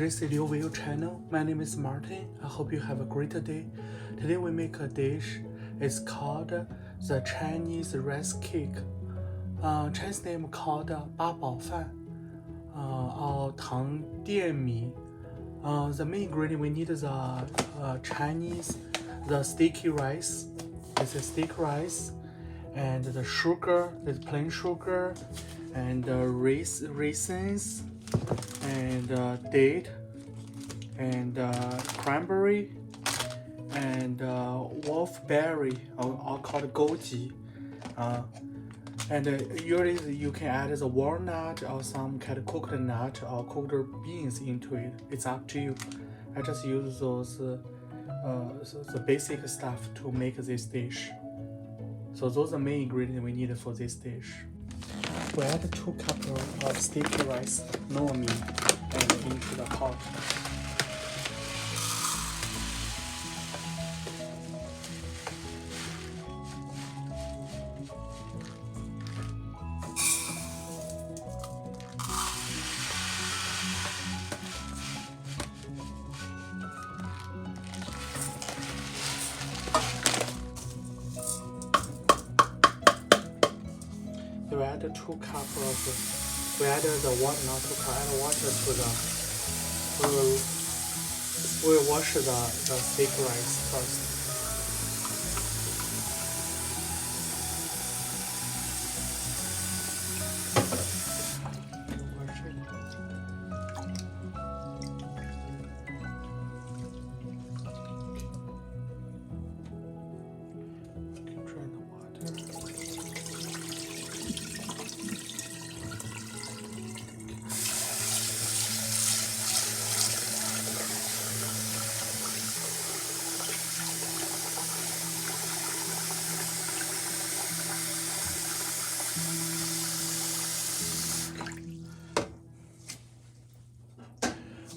JC Liu Video channel. My name is Martin. I hope you have a great day. Today we make a dish. It's called the Chinese rice cake. Chinese name called 八宝饭 or 糖店米. The main ingredient we need the Chinese, the sticky rice. This is sticky rice, and the sugar, the plain sugar, and raisins, and date, and cranberry, and wolfberry, or called goji. And usually you can add the walnut or some kind of coconut nut or coconut beans into it. It's up to you. I just use those the basic stuff to make this dish. So those are the main ingredients we need for this dish. We add 2 cups of sticky rice, normally, and into the pot. We add 2 cups of, we add the water, not 2 cups, add water to the, we'll wash the sticky rice first.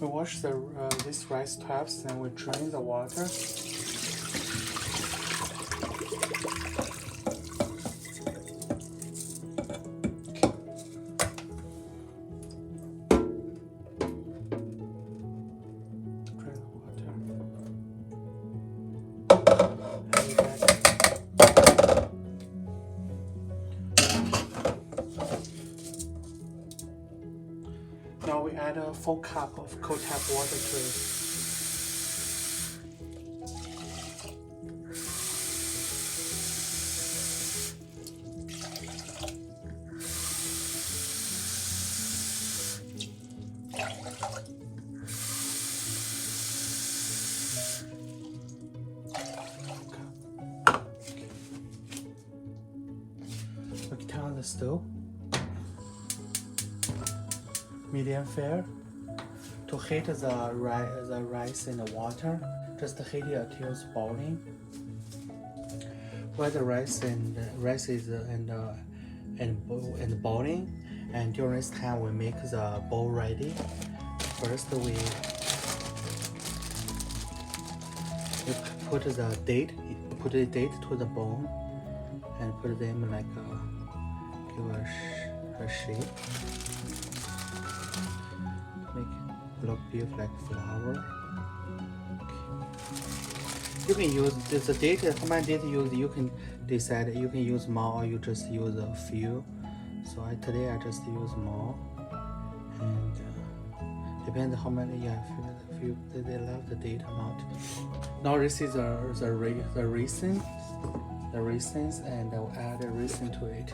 We wash this rice tubs, and we drain the water. Drain the water. Now we add a 4 cups of cold tap water to it. We turn on the stove. Medium fire to heat the rice in the water. Just heat it until it's boiling. While the rice is boiling, and during this time we make the bowl ready. First we put the date to the bowl and put them like give a shape. Make it look beautiful like flower. Okay. You can use the date. How many dates you use? You can decide. You can use more, or you just use a few. So today I just use more, and depends how many. Yeah, if you they love the date or not. Now this is the raisins, and I'll add a raisin to it.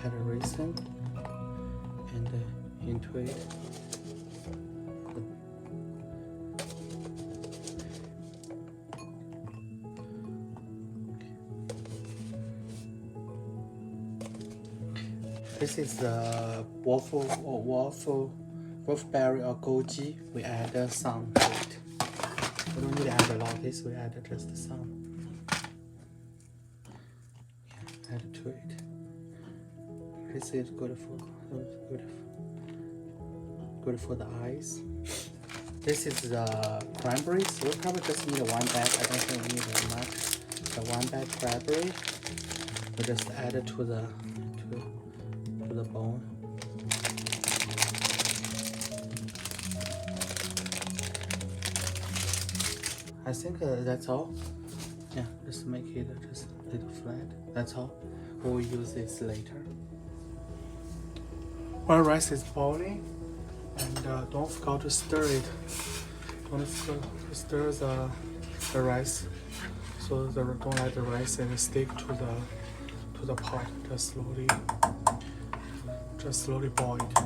Add a raisin and into it. This is the wolfberry or goji. We add some to it. We don't need to add a lot of this. We add just some. Yeah, add to it. This is good for the eyes. This is the cranberries. We'll probably just need 1 bag. I don't think we need that much. The 1 bag cranberry. We just add it to the bone. I think that's all. Yeah, just make it just a little flat. That's all. We'll use this later. When rice is boiling, and don't forget to stir it. Don't forget to stir the rice, so don't let the rice and stick to the pot. Just slowly boil it.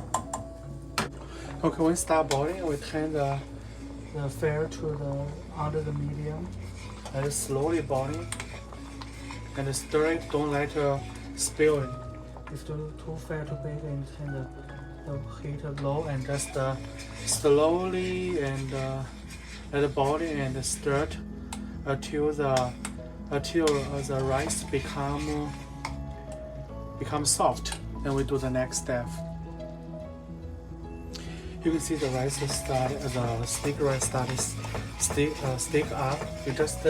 Okay, when it start boiling, we turn the fire to the under the medium, and it's slowly boiling. And stir it. Don't let it spill it. If too fat, too big, and turn the heat low, and just slowly and let it boil and stir it until the rice become soft. Then we do the next step. You can see the rice the stick rice started stick up. You just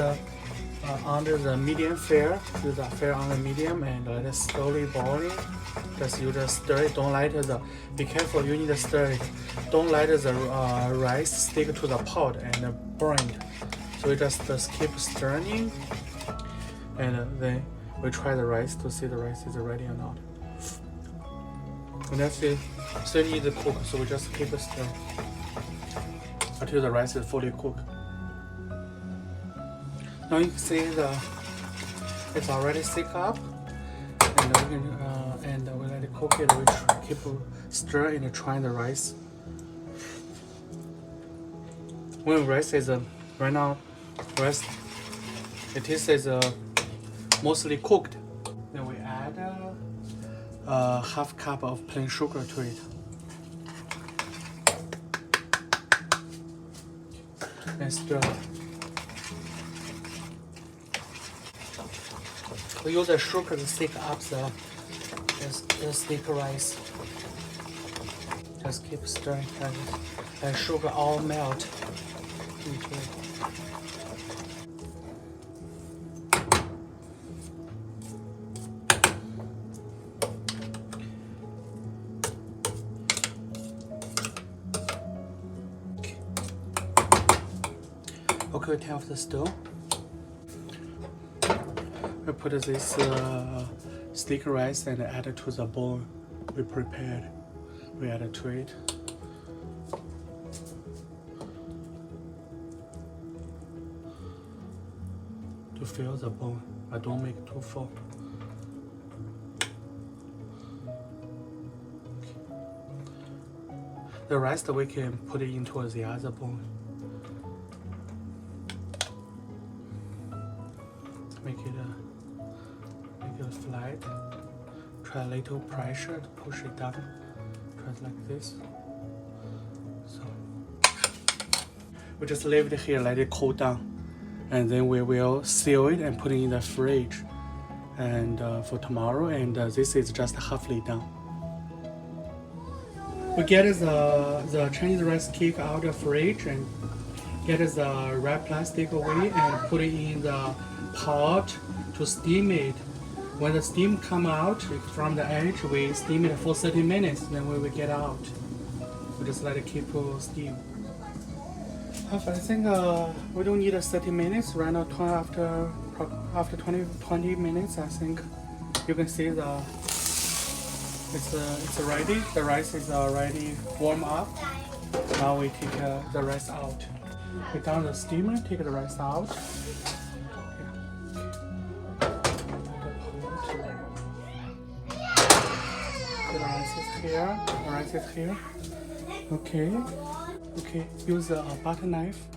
under the medium fire, use the fire on the medium, and let it slowly boiling. You just stir it. Don't let it. Be careful. You need to stir it. Don't let the rice stick to the pot and burn it. So we just keep stirring, and then we try the rice to see the rice is ready or not. And that's it. Still need to cook, so we just keep stirring until the rice is fully cooked. Now you can see it's already thick up, and we let it cook it. We keep stirring and trying the rice. When rice is right now, it is mostly cooked. Then we add half cup of plain sugar to it. And stir. We use the sugar to stick up the stick rice. Just keep stirring and the sugar all melt into it. Okay, we turn off the stove. We put this stick rice and add it to the bowl we prepared. We add it to it. To fill the bowl, but don't make it too full. The rest we can put it into the other bowl. Make it flat. Try a little pressure to push it down. Try it like this. So we just leave it here, let it cool down, and then we will seal it and put it in the fridge. And for tomorrow. And this is just halfway done. We get the Chinese rice cake out of the fridge and get the wrap plastic away and put it in the pot to steam it. When the steam come out from the edge, we steam it for 30 minutes. Then we will get out. We just let it keep steam. I think we don't need 30 minutes. Right now, after 20 minutes, I think you can see it's ready. The rice is already warm up. Now we take the rice out. We down the steamer, take the rice out. The rice is here. Okay. Use a butter knife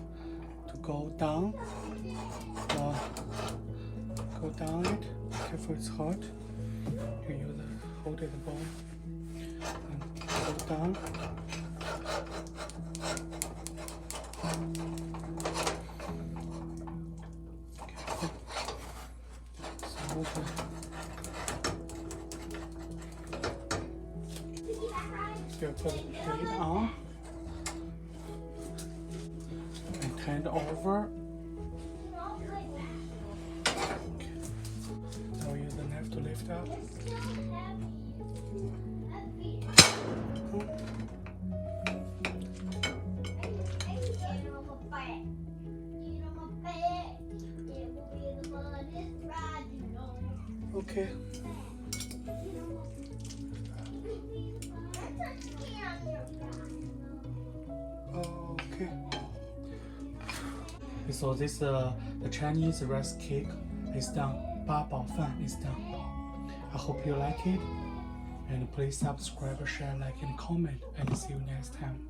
to go down. Go down it. Careful, it's hot. You use hold it ball and go down. You put the plate on and turn it over. Okay. Now use the knife have to lift up. Okay. Okay. So this the Chinese rice cake is done. 八宝饭 is done. I hope you like it. And please subscribe, share, like, and comment. And see you next time.